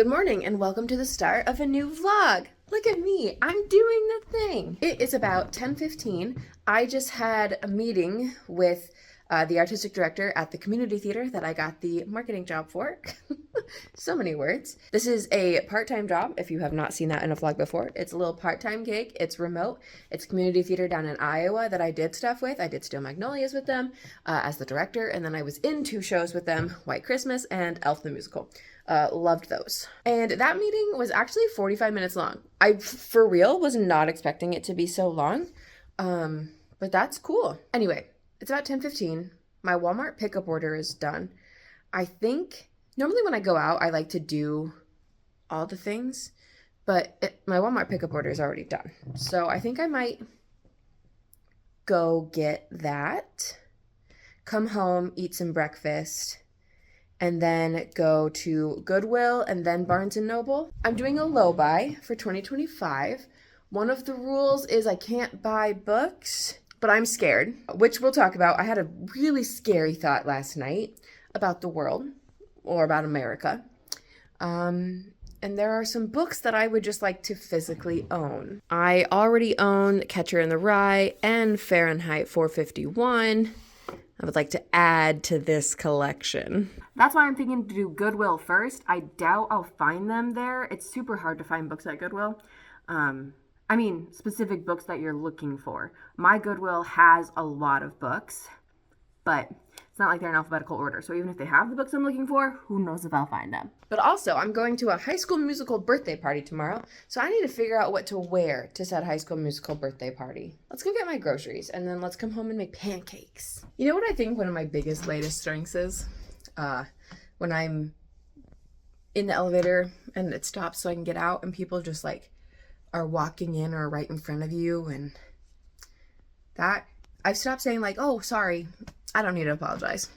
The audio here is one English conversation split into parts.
Good morning and welcome to the start of a new vlog. Look at me, I'm doing the thing. It is about 10:15. I just had a meeting with the artistic director at the community theater that I got the marketing job for. So many words. This is a part-time job, if you have not seen that in a vlog before. It's a little part-time gig. It's remote. It's community theater down in Iowa that I did stuff with. I did Steel Magnolias with them as the director, and then I was in 2 shows with them, White Christmas and Elf the Musical. Loved those. And that meeting was actually 45 minutes long. I, for real, was not expecting it to be so long, but that's cool. Anyway, it's about 10:15. My Walmart pickup order is done. I think normally when I go out, I like to do all the things, but my Walmart pickup order is already done. So I think I might go get that, come home, eat some breakfast, and then go to Goodwill and then Barnes & Noble. I'm doing a low buy for 2025. One of the rules is I can't buy books, but I'm scared, which we'll talk about. I had a really scary thought last night about the world or about America. And there are some books that I would just like to physically own. I already own Catcher in the Rye and Fahrenheit 451. I would like to add to this collection. That's why I'm thinking to do Goodwill first. I doubt I'll find them there. It's super hard to find books at Goodwill. I mean, specific books that you're looking for. My Goodwill has a lot of books, but it's not like they're in alphabetical order. So even if they have the books I'm looking for, who knows if I'll find them. But also, I'm going to a High School Musical birthday party tomorrow, so I need to figure out what to wear to said High School Musical birthday party. Let's go get my groceries, and then let's come home and make pancakes. You know what I think one of my biggest, latest strengths is? When I'm in the elevator and it stops so I can get out, and people just like are walking in or right in front of you, and that I've stopped saying like, oh, sorry, I don't need to apologize.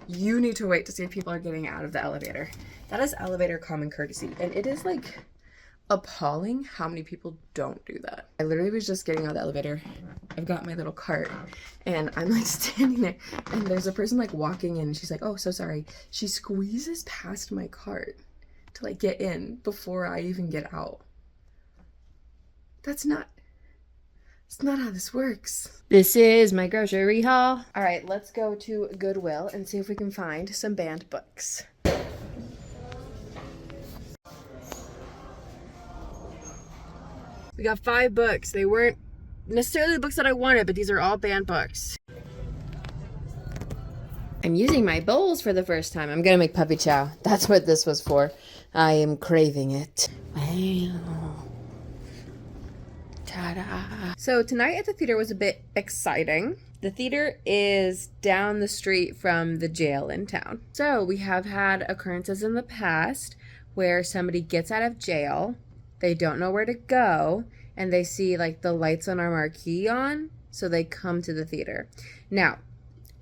You need to wait to see if people are getting out of the elevator. That is elevator common courtesy, and it is like appalling how many people don't do that. I literally was just getting out of the elevator. I've got my little cart, and I'm like standing there, and there's a person like walking in, and she's like, oh, so sorry. She squeezes past my cart to like get in before I even get out. It's not how this works. This is my grocery haul. All right, let's go to Goodwill and see if we can find some banned books. We got 5 books. They weren't necessarily the books that I wanted, but these are all banned books. I'm using my bowls for the first time. I'm gonna make puppy chow. That's what this was for. I am craving it. Wow. Ta-da. So tonight at the theater was a bit exciting. The theater is down the street from the jail in town. So we have had occurrences in the past where somebody gets out of jail, they don't know where to go, and they see like the lights on our marquee on, so they come to the theater. Now,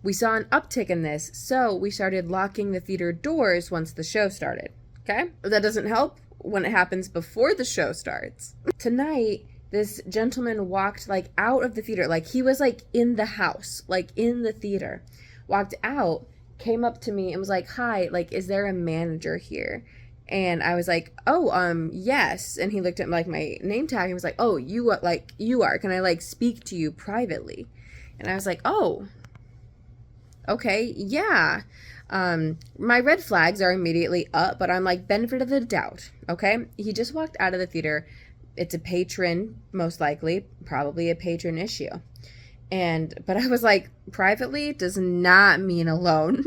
we saw an uptick in this, so we started locking the theater doors once the show started. Okay? That doesn't help when it happens before the show starts. Tonight, this gentleman walked like out of the theater, like he was like in the house, like in the theater, walked out, came up to me and was like, hi, like, is there a manager here? And I was like, oh, yes. And he looked at like my name tag and was like, oh, you are, can I like speak to you privately? And I was like, oh, okay, yeah. My red flags are immediately up, but I'm like, benefit of the doubt. Okay. He just walked out of the theater. It's a patron, most likely, probably a patron issue. But I was like, privately does not mean alone.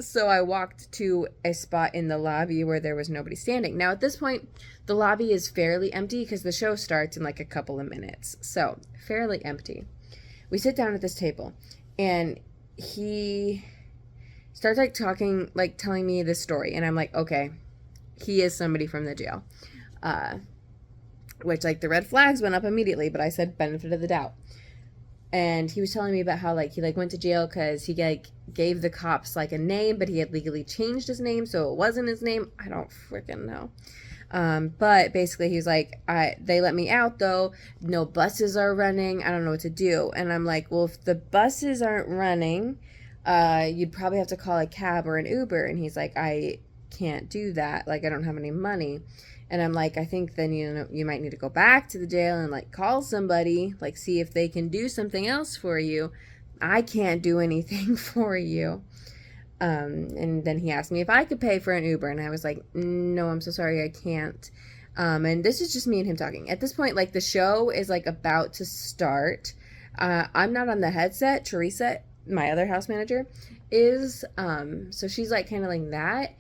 So I walked to a spot in the lobby where there was nobody standing. Now at this point, the lobby is fairly empty because the show starts in like a couple of minutes. So fairly empty. We sit down at this table, and he starts like talking, like telling me this story. And I'm like, okay, he is somebody from the jail. Which like the red flags went up immediately, but I said benefit of the doubt. And he was telling me about how like he like went to jail because he like gave the cops like a name, but he had legally changed his name, so it wasn't his name. I don't freaking know. But basically he's like, they let me out though. No buses are running. I don't know what to do. And I'm like, well, if the buses aren't running, you'd probably have to call a cab or an Uber. And he's like, I can't do that. Like, I don't have any money. And I'm like, I think then, you might need to go back to the jail and like call somebody, like see if they can do something else for you. I can't do anything for you. And then he asked me if I could pay for an Uber, and I was like, no, I'm so sorry, I can't. And this is just me and him talking. At this point, like, the show is like about to start. I'm not on the headset. Teresa, my other house manager, is. So she's like kind of like that.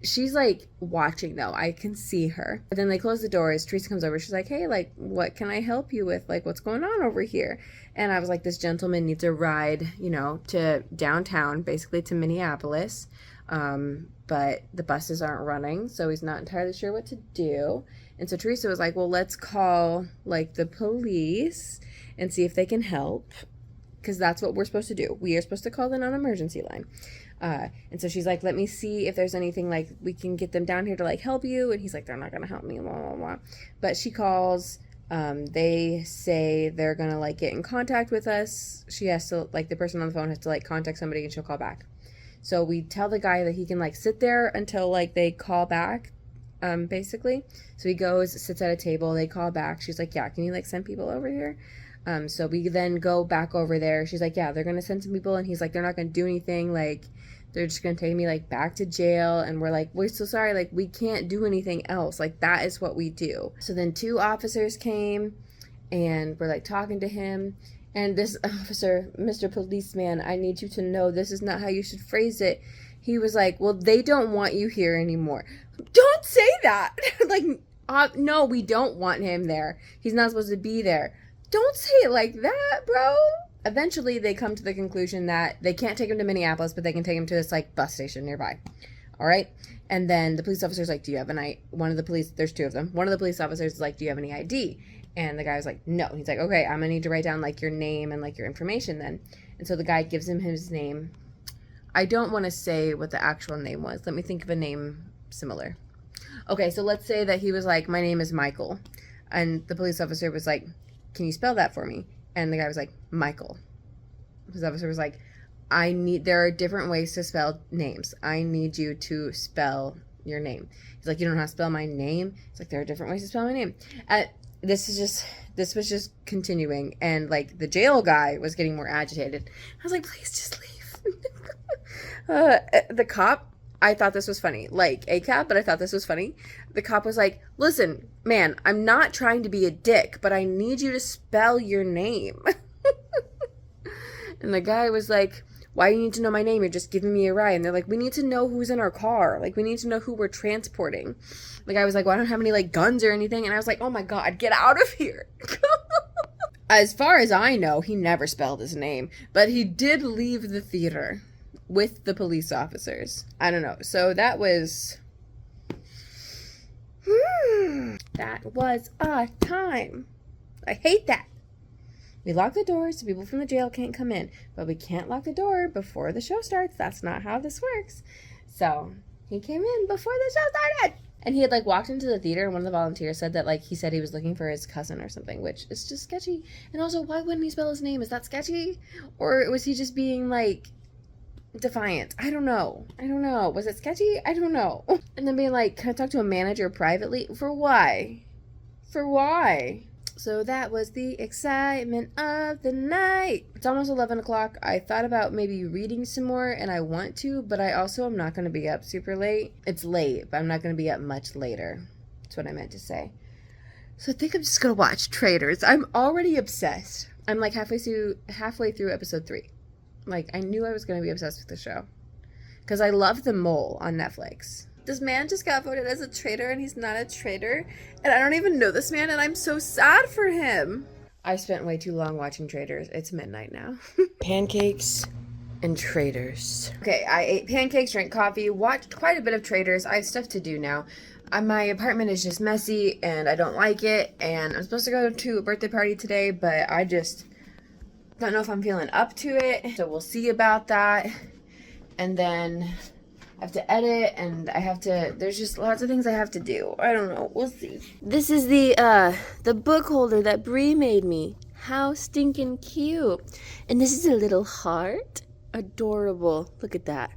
She's like watching though. I can see her. But then they close the doors. Teresa comes over. She's like, hey, like, what can I help you with? Like, what's going on over here? And I was like, this gentleman needs a ride, to downtown, basically to Minneapolis. But the buses aren't running, so he's not entirely sure what to do. And so Teresa was like, well, let's call like the police and see if they can help, because that's what we're supposed to do. We are supposed to call the non-emergency line. And so she's like, let me see if there's anything like we can get them down here to like help you. And he's like, they're not going to help me, blah, blah, blah. But she calls, they say they're going to like get in contact with us. She has to, like, the person on the phone has to like contact somebody and she'll call back. So we tell the guy that he can like sit there until like they call back, basically. So he goes, sits at a table, they call back. She's like, yeah, can you like send people over here? So we then go back over there. She's like, yeah, they're going to send some people. And he's like, they're not going to do anything. Like, they're just going to take me like back to jail. And we're like, we're so sorry. Like, we can't do anything else. Like, that is what we do. So then 2 officers came and we're like talking to him. And this officer, Mr. Policeman, I need you to know this is not how you should phrase it. He was like, well, they don't want you here anymore. Don't say that. Like, no, we don't want him there. He's not supposed to be there. Don't say it like that, bro. Eventually, they come to the conclusion that they can't take him to Minneapolis, but they can take him to this, like, bus station nearby. All right? And then the police officer's like, do you have an ID? There's 2 of them. One of the police officers is like, do you have any ID? And the guy was like, no. He's like, okay, I'm going to need to write down, like, your name and, like, your information then. And so the guy gives him his name. I don't want to say what the actual name was. Let me think of a name similar. Okay, so let's say that he was like, my name is Michael. And the police officer was like, can you spell that for me? And the guy was like, Michael. The police officer was like, there are different ways to spell names. I need you to spell your name. He's like, you don't know how to spell my name? He's like, there are different ways to spell my name. This was just continuing. And like the jail guy was getting more agitated. I was like, please just leave. The cop, I thought this was funny. Like a cop, but I thought this was funny. The cop was like, listen, man, I'm not trying to be a dick, but I need you to spell your name. And the guy was like, why do you need to know my name? You're just giving me a ride. And they're like, we need to know who's in our car. Like, we need to know who we're transporting. The guy was like, well, I don't have any like guns or anything. And I was like, oh my God, get out of here. As far as I know, he never spelled his name, but he did leave the theater with the police officers. I don't know. So that was a time. I hate that. We lock the doors so people from the jail can't come in, but we can't lock the door before the show starts. That's not how this works. So he came in before the show started. And he had like walked into the theater, and one of the volunteers said that like he said he was looking for his cousin or something, which is just sketchy. And also, why wouldn't he spell his name? Is that sketchy? Or was he just being like defiant? I don't know. Was it sketchy? I don't know. And then being like, can I talk to a manager privately? For why? So that was the excitement of the night. It's almost 11 o'clock. I thought about maybe reading some more, and I want to, but I also am not going to be up super late. It's late, but I'm not going to be up much later. That's what I meant to say. So I think I'm just going to watch Traitors. I'm already obsessed. I'm like halfway through episode 3. Like, I knew I was going to be obsessed with the show. Because I love The Mole on Netflix. This man just got voted as a traitor, and he's not a traitor. And I don't even know this man, and I'm so sad for him. I spent way too long watching Traitors. It's midnight now. Pancakes and Traitors. Okay, I ate pancakes, drank coffee, watched quite a bit of Traitors. I have stuff to do now. My apartment is just messy, and I don't like it. And I'm supposed to go to a birthday party today, but I just don't know if I'm feeling up to it. So we'll see about that. And then I have to edit, and there's just lots of things I have to do. I don't know. We'll see. This is the book holder that Brie made me. How stinking cute. And this is a little heart. Adorable. Look at that.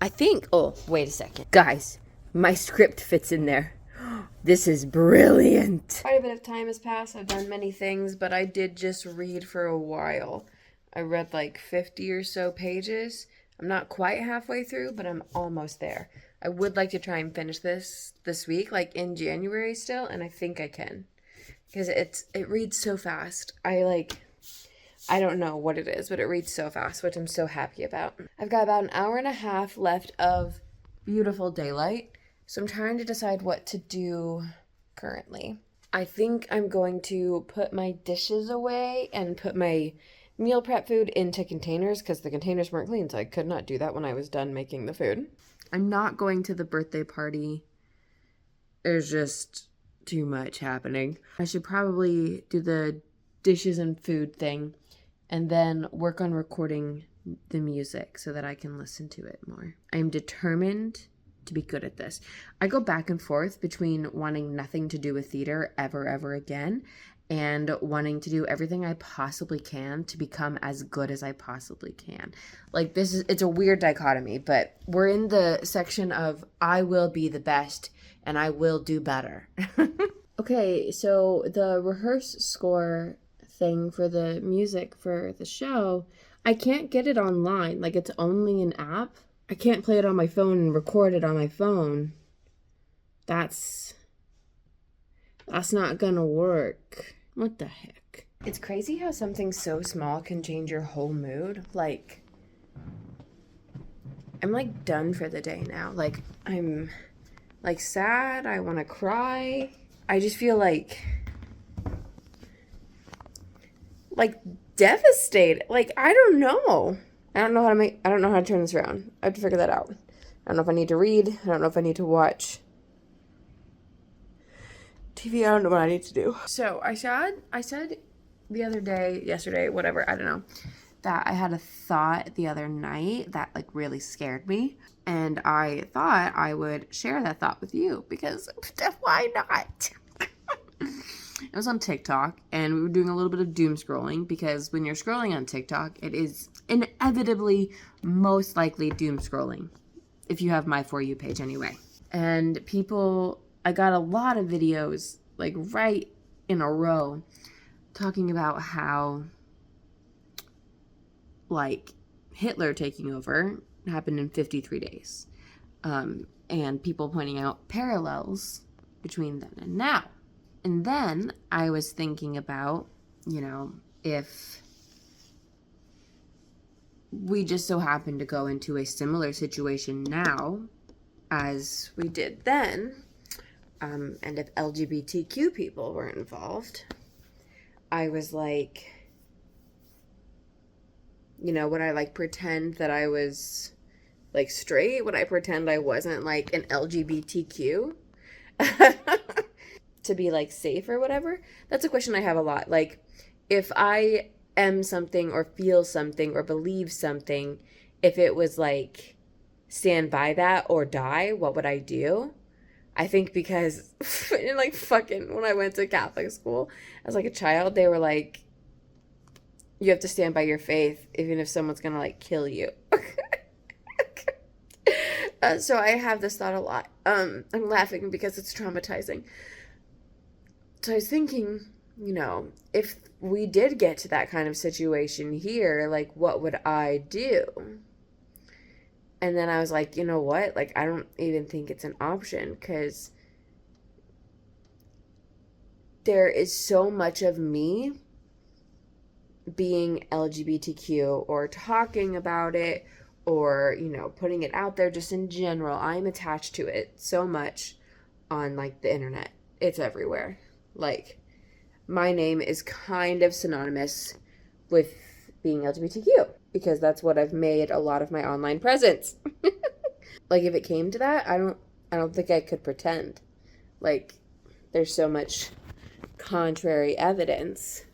I think, oh, wait a second. Guys, My script fits in there. This is brilliant. Quite a bit of time has passed. I've done many things, but I did just read for a while. I read like 50 or so pages. I'm not quite halfway through, but I'm almost there. I would like to try and finish this week, like in January still, and I think I can. Because it reads so fast. I don't know what it is, but it reads so fast, which I'm so happy about. I've got about an hour and a half left of beautiful daylight. So I'm trying to decide what to do currently. I think I'm going to put my dishes away and put my meal prep food into containers because the containers weren't clean, so I could not do that when I was done making the food. I'm not going to the birthday party. There's just too much happening. I should probably do the dishes and food thing and then work on recording the music so that I can listen to it more. I am determined to be good at this. I go back and forth between wanting nothing to do with theater ever again and wanting to do everything I possibly can to become as good as I possibly can. Like it's a weird dichotomy, but we're in the section of I will be the best and I will do better. Okay, so the rehearse score thing for the music for the show, I can't get it online. Like it's only an app. I can't play it on my phone and record it on my phone. That's not gonna work. What the heck? It's crazy how something so small can change your whole mood. Like, I'm like done for the day now. Like, I'm like sad. I want to cry. I just feel like devastated. Like, I don't know. I don't know how to turn this around. I have to figure that out. I don't know if I need to read. I don't know if I need to watch TV. I don't know what I need to do. So I said the other day, yesterday, whatever, I don't know, that I had a thought the other night that like really scared me. And I thought I would share that thought with you because why not? It was on TikTok, and we were doing a little bit of doom scrolling because when you're scrolling on TikTok, it is inevitably most likely doom scrolling, if you have my For You page anyway. And I got a lot of videos, like right in a row, talking about how, like, Hitler taking over happened in 53 days. And people pointing out parallels between then and now. And then I was thinking about, if we just so happen to go into a similar situation now as we did then, and if LGBTQ people were involved, I was like, would I like pretend that I was like straight? Would I pretend I wasn't like an LGBTQ? To be like safe or whatever? That's a question I have a lot. Like, if I am something or feel something or believe something, if it was like stand by that or die, what would I do? I think because when I went to Catholic school as like a child, they were like, you have to stand by your faith even if someone's gonna like kill you. So I have this thought a lot. I'm laughing because it's traumatizing. So I was thinking, if we did get to that kind of situation here, like, what would I do? And then I was like, you know what? Like, I don't even think it's an option because there is so much of me being LGBTQ or talking about it or, putting it out there just in general. I'm attached to it so much on, like, the internet. It's everywhere. Like, my name is kind of synonymous with being LGBTQ because that's what I've made a lot of my online presence. Like, if it came to that, I don't think I could pretend. Like, there's so much contrary evidence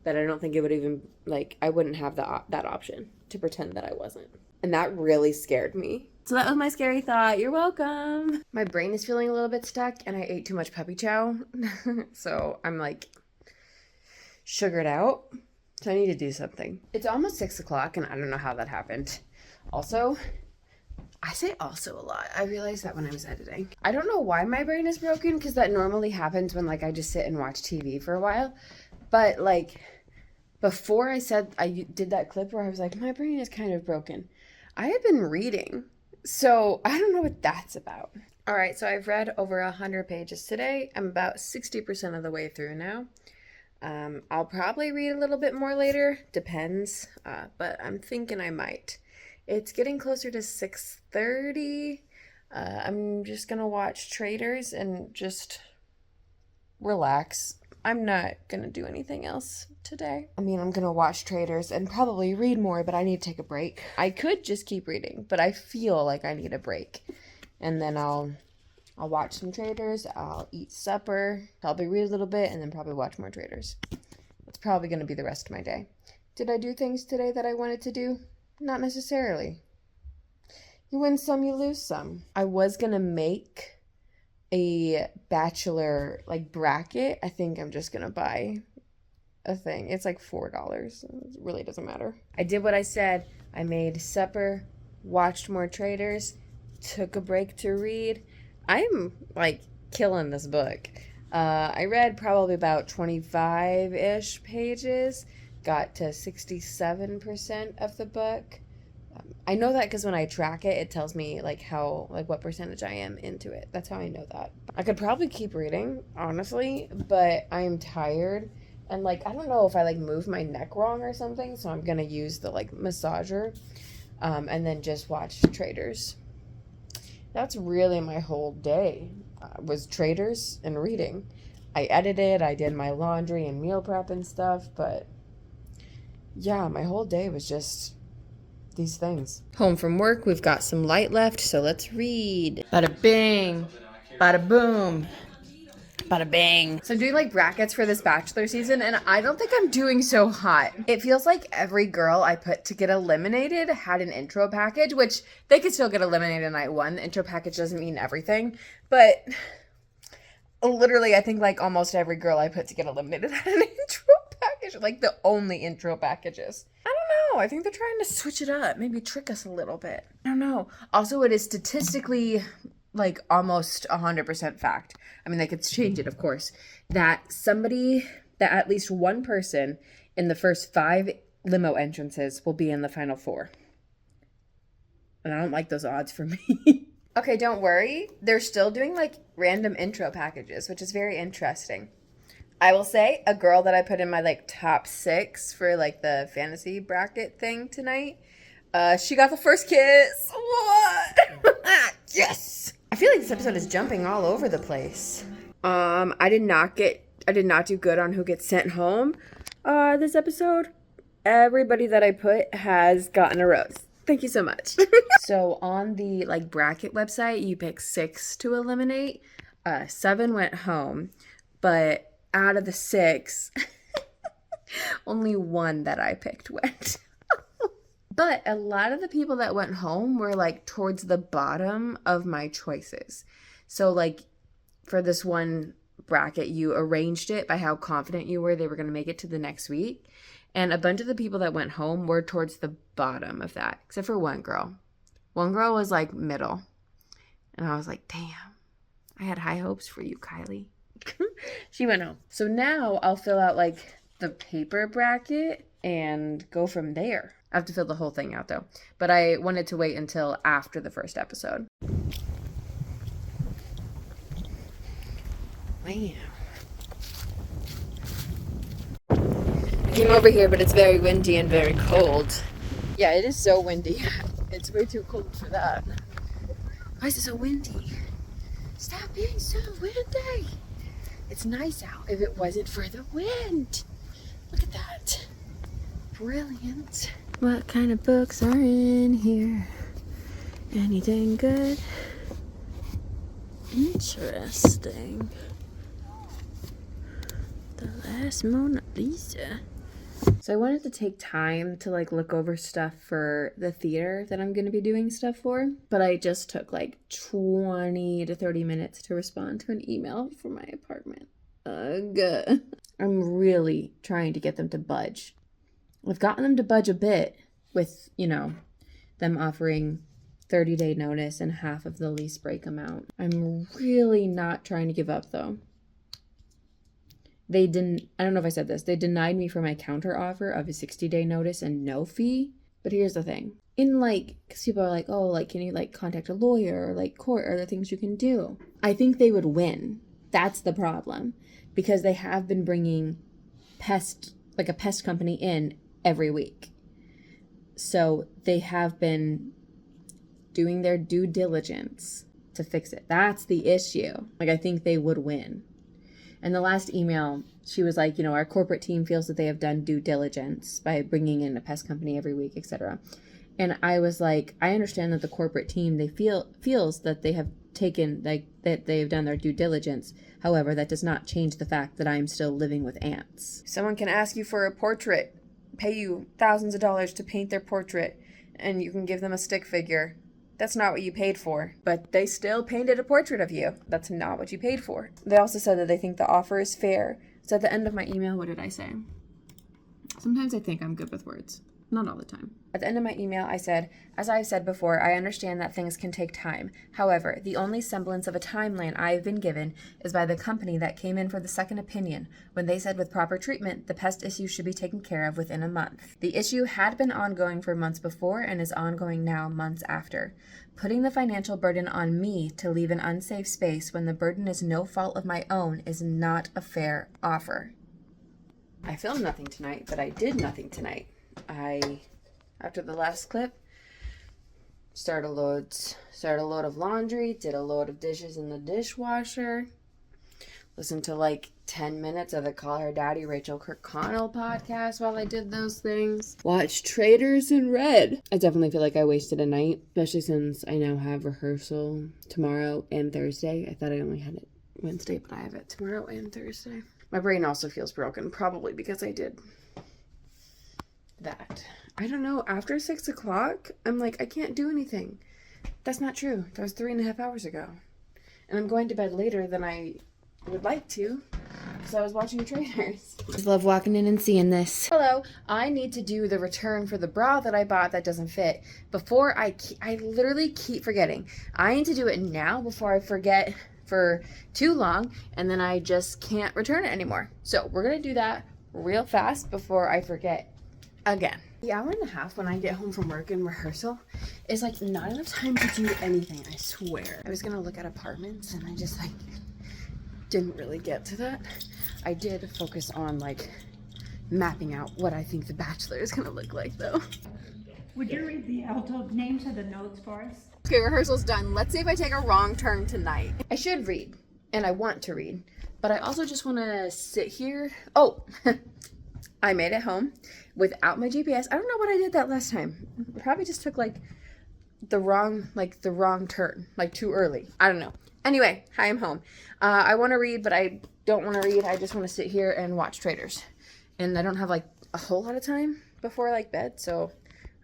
that I don't think it would even, like, I wouldn't have that option to pretend that I wasn't. And that really scared me. So that was my scary thought. You're welcome. My brain is feeling a little bit stuck and I ate too much puppy chow. So I'm like sugared out. So I need to do something. It's almost 6 o'clock and I don't know how that happened. Also, I say also a lot. I realized that when I was editing. I don't know why my brain is broken, because that normally happens when like I just sit and watch TV for a while. But like before I did that clip where I was like, my brain is kind of broken, I have been reading. So I don't know what that's about. All right, so I've read over 100 pages today. I'm about 60% of the way through now. I'll probably read a little bit more later, depends, but I'm thinking I might. It's getting closer to 6:30. I'm just gonna watch Traitors and just relax. I'm not gonna do anything else today. I mean, I'm gonna watch Traitors and probably read more, but I need to take a break. I could just keep reading, but I feel like I need a break. And then I'll watch some Traitors, I'll eat supper, probably read a little bit, and then probably watch more Traitors. That's probably going to be the rest of my day. Did I do things today that I wanted to do? Not necessarily. You win some, you lose some. I was going to make a Bachelor like bracket. I think I'm just going to buy a thing. It's like $4. It really doesn't matter. I did what I said. I made supper, watched more Traitors, took a break to read. I'm like killing this book. I read probably about 25-ish pages, got to 67% of the book. I know that because when I track it, it tells me like what percentage I am into it. That's how I know that. I could probably keep reading, honestly, but I am tired. And like, I don't know if I like moved my neck wrong or something, so I'm gonna use the like massager, and then just watch Traitors. That's really my whole day, was Traitors and reading. I edited, I did my laundry and meal prep and stuff, but yeah, my whole day was just these things. Home from work, we've got some light left, so let's read. Bada bing, bada boom, bada bang. So I'm doing like brackets for this Bachelor season, and I don't think I'm doing so hot. It feels like every girl I put to get eliminated had an intro package, which they could still get eliminated in night one. The intro package doesn't mean everything, but literally I think like almost every girl I put to get eliminated had an intro package, like the only intro packages. I don't know. I think they're trying to switch it up, maybe trick us a little bit. I don't know. Also, it is statistically like almost 100% fact. I mean, they could change it, of course, that at least one person in the first 5 limo entrances will be in the final 4. And I don't like those odds for me. Okay, don't worry. They're still doing like random intro packages, which is very interesting. I will say a girl that I put in my like top 6 for like the fantasy bracket thing tonight, she got the first kiss. What? Yes. I feel like this episode is jumping all over the place. I did not do good on who gets sent home this episode. Everybody that I put has gotten a rose. Thank you so much. So on the like bracket website, you pick 6 to eliminate. 7 went home, but out of the 6, only 1 that I picked went. But a lot of the people that went home were like towards the bottom of my choices. So like for this one bracket, you arranged it by how confident you were they were going to make it to the next week. And a bunch of the people that went home were towards the bottom of that, except for one girl. One girl was like middle. And I was like, damn, I had high hopes for you, Kylie. She went home. So now I'll fill out like the paper bracket and go from there. I have to fill the whole thing out though. But I wanted to wait until after the first episode. Wow. I came over here, but it's very windy and very cold. Yeah, it is so windy. It's way too cold for that. Why is it so windy? Stop being so windy. It's nice out if it wasn't for the wind. Look at that. Brilliant. What kind of books are in here? Anything good? Interesting. The Last Mona Lisa. So I wanted to take time to like look over stuff for the theater that I'm going to be doing stuff for, but I just took like 20 to 30 minutes to respond to an email from my apartment. Ugh. I'm really trying to get them to budge. I've gotten them to budge a bit with, them offering 30-day notice and half of the lease break amount. I'm really not trying to give up though. I don't know if I said this, they denied me for my counter offer of a 60-day notice and no fee. But here's the thing. Because people are like, oh, like, can you like contact a lawyer or like court, or the things you can do? I think they would win. That's the problem. Because they have been bringing a pest company in every week. So they have been doing their due diligence to fix it. That's the issue. Like, I think they would win. And the last email, she was like, our corporate team feels that they have done due diligence by bringing in a pest company every week, etc. And I was like, I understand that the corporate team, they feels that they have taken, like, that they have done their due diligence. However, that does not change the fact that I am still living with ants. Someone can ask you for a portrait, pay you thousands of dollars to paint their portrait, and you can give them a stick figure. That's not what you paid for. But they still painted a portrait of you. That's not what you paid for. They also said that they think the offer is fair. So at the end of my email, what did I say? Sometimes I think I'm good with words. Not all the time. At the end of my email, I said, as I've said before, I understand that things can take time. However, the only semblance of a timeline I have been given is by the company that came in for the second opinion, when they said with proper treatment, the pest issue should be taken care of within a month. The issue had been ongoing for months before and is ongoing now months after. Putting the financial burden on me to leave an unsafe space when the burden is no fault of my own is not a fair offer. I filmed nothing tonight, but I did nothing tonight. After the last clip, started a load of laundry, did a load of dishes in the dishwasher, listened to like 10 minutes of the Call Her Daddy Rachel Kirkconnell podcast while I did those things. Watched Traitors and read. I definitely feel like I wasted a night, especially since I now have rehearsal tomorrow and Thursday. I thought I only had it Wednesday, but I have it tomorrow and Thursday. My brain also feels broken, probably because I did that. I don't know, after 6 o'clock, I'm like, I can't do anything. That's not true. That was 3.5 hours ago. And I'm going to bed later than I would like to, because I was watching Traitors. Just love walking in and seeing this. Hello, I need to do the return for the bra that I bought that doesn't fit. Before I literally keep forgetting. I need to do it now before I forget for too long, and then I just can't return it anymore. So we're going to do that real fast before I forget again. The hour and a half when I get home from work and rehearsal is like not enough time to do anything, I swear. I was gonna look at apartments and I just like didn't really get to that. I did focus on like mapping out what I think the Bachelor is gonna look like though. Would you read the alto names of the notes for us? Okay, rehearsal's done. Let's see if I take a wrong turn tonight. I should read and I want to read, but I also just want to sit here. Oh, I made it home without my GPS. I don't know what I did that last time. I probably just took like the wrong turn, like too early. I don't know. Anyway, hi, I'm home. I want to read, but I don't want to read. I just want to sit here and watch Traitors. And I don't have like a whole lot of time before like bed, so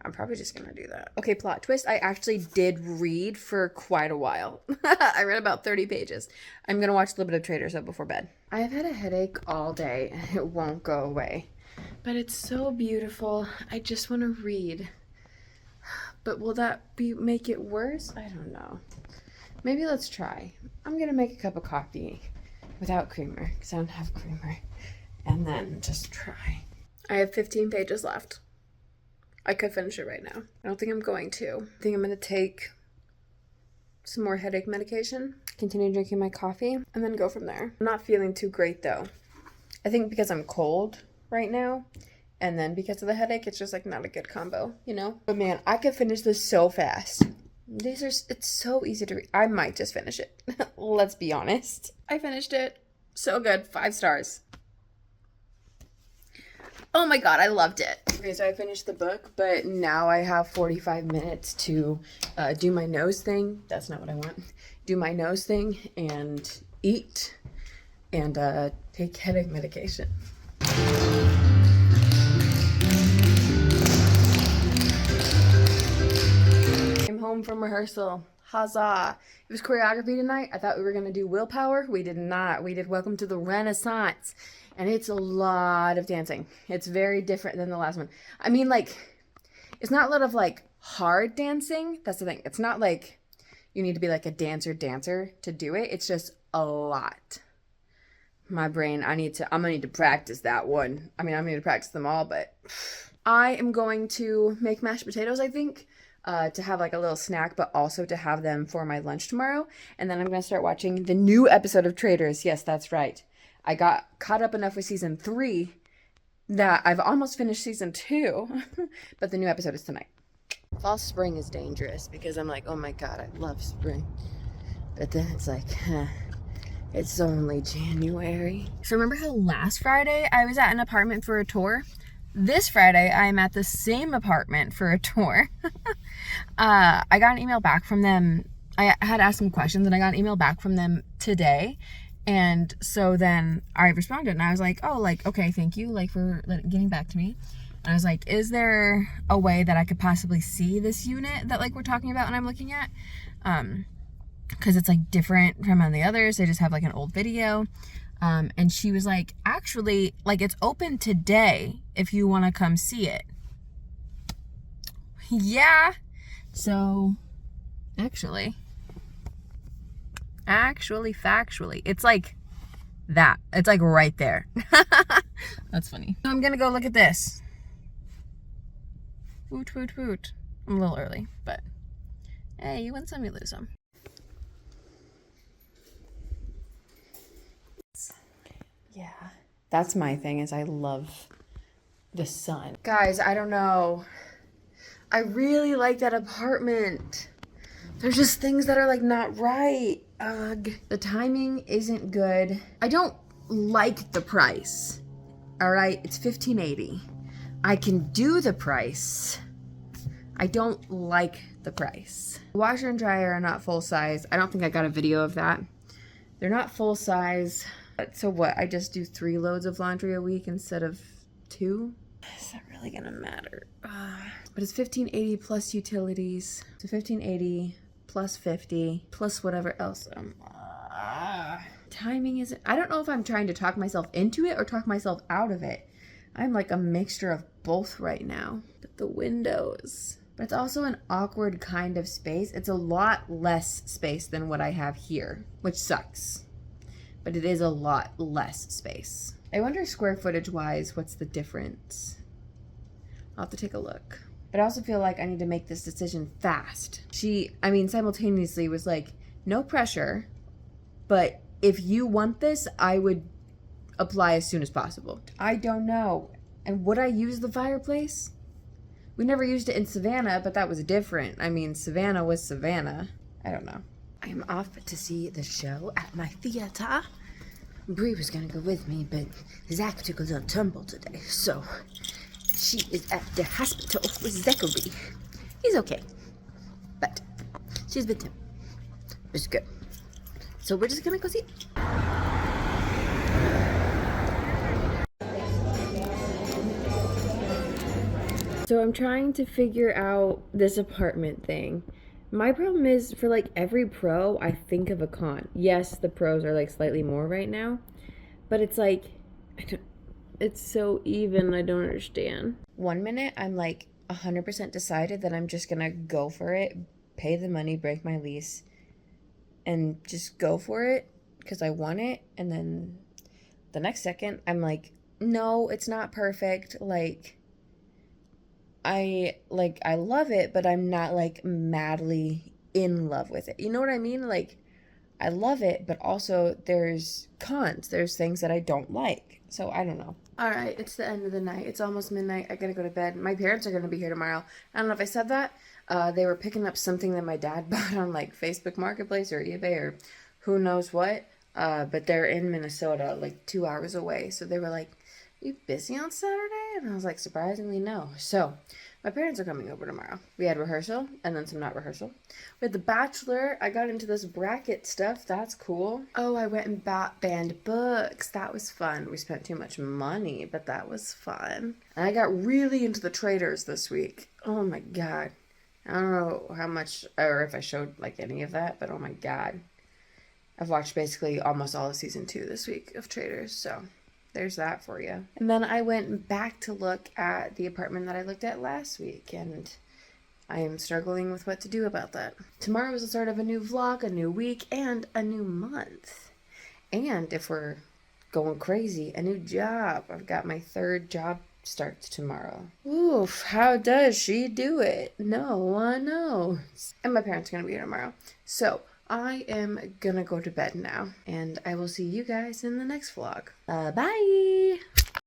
I'm probably just going to do that. Okay, plot twist. I actually did read for quite a while. I read about 30 pages. I'm going to watch a little bit of Traitors though before bed. I've had a headache all day and it won't go away. But it's so beautiful. I just want to read. But will that make it worse? I don't know. Maybe let's try. I'm going to make a cup of coffee without creamer because I don't have creamer. And then just try. I have 15 pages left. I could finish it right now. I don't think I'm going to. I think I'm going to take some more headache medication, continue drinking my coffee, and then go from there. I'm not feeling too great though. I think because I'm cold right now, and then because of the headache, it's just like not a good combo, you know? But man, I could finish this so fast. It's so easy to read. I might just finish it. Let's be honest. I finished it. So good. 5 stars. Oh my god, I loved it. Okay, so I finished the book, but now I have 45 minutes to do my nose thing. That's not what I want. Do my nose thing and eat and take headache medication. Came home from rehearsal. Huzzah. It was choreography tonight. I thought we were going to do willpower. We did not. We did Welcome to the Renaissance. And it's a lot of dancing. It's very different than the last one. I mean, like, it's not a lot of, like, hard dancing. That's the thing. It's not like you need to be like a dancer to do it. It's just a lot. My brain, I'm gonna need to practice that one. I mean, I'm gonna need to practice them all, but I am going to make mashed potatoes, I think, to have like a little snack, but also to have them for my lunch tomorrow. And then I'm gonna start watching the new episode of Traitors. Yes, that's right. I got caught up enough with season 3 that I've almost finished season 2, but the new episode is tonight. Fall spring is dangerous because I'm like, oh my God, I love spring. But then it's like, it's only January. So remember how last Friday I was at an apartment for a tour? This Friday I'm at the same apartment for a tour. I got an email back from them. I had asked some questions and I got an email back from them today. And so then I responded and I was like, oh, like, okay, thank you, like, for getting back to me. And I was like, is there a way that I could possibly see this unit that, like, we're talking about and I'm looking at? Because it's, like, different from on the others. They just have, like, an old video. And she was like, actually, like, it's open today if you want to come see it. Yeah. So, factually, it's like that. It's like right there. That's funny. So I'm gonna go look at this. Woot, woot, woot. I'm a little early, but hey, you win some, you lose some. Yeah, that's my thing, is I love the sun. Guys, I don't know. I really like that apartment. There's just things that are like not right. Ugh. The timing isn't good. I don't like the price. All right, it's $15.80. I can do the price. I don't like the price. Washer and dryer are not full size. I don't think I got a video of that. They're not full size. So what? I just do 3 loads of laundry a week instead of 2? Is that really gonna matter? But it's $15.80 plus utilities. So $15.80 plus 50 plus whatever else. Timing isn't. I don't know if I'm trying to talk myself into it or talk myself out of it. I'm like a mixture of both right now. But the windows. But it's also an awkward kind of space. It's a lot less space than what I have here, which sucks. But it is a lot less space. I wonder square footage wise, what's the difference? I'll have to take a look. But I also feel like I need to make this decision fast. She, simultaneously was like, no pressure, but if you want this, I would apply as soon as possible. I don't know. And would I use the fireplace? We never used it in Savannah, but that was different. Savannah was Savannah. I don't know. I am off to see the show at my theater. Bree was gonna go with me, but Zach took a little tumble today, so she is at the hospital with Zachary. He's okay, but she's with him. It's good. So we're just gonna go see it. So I'm trying to figure out this apartment thing. My problem is, for like every pro, I think of a con. Yes, the pros are like slightly more right now, but it's like, it's so even, I don't understand. 1 minute, I'm like 100% decided that I'm just gonna go for it, pay the money, break my lease, and just go for it because I want it. And then the next second, I'm like, no, it's not perfect. I love it, but I'm not like madly in love with it. You know what I mean? Like, I love it, but also there's cons. There's things that I don't like. So I don't know. All right, it's the end of the night. It's almost midnight. I gotta go to bed. My parents are gonna be here tomorrow. I don't know if I said that. They were picking up something that my dad bought on like Facebook Marketplace or eBay or who knows what. But they're in Minnesota, like 2 hours away. So they were like, you busy on Saturday? And I was like, surprisingly, no. So my parents are coming over tomorrow. We had rehearsal and then some not rehearsal. We had the Bachelor. I got into this bracket stuff. That's cool. Oh, I went and banned books. That was fun. We spent too much money, but that was fun. And I got really into the Traitors this week. Oh my God. I don't know how much, or if I showed like any of that, but oh my God. I've watched basically almost all of season 2 this week of Traitors, so there's that for you. And then I went back to look at the apartment that I looked at last week, and I am struggling with what to do about that. Tomorrow is the start of a new vlog, a new week, and a new month. And if we're going crazy, a new job. I've got my 3rd job starts tomorrow. Oof, how does she do it? No one knows. And my parents are gonna be here tomorrow. So I am gonna go to bed now, and I will see you guys in the next vlog. Bye!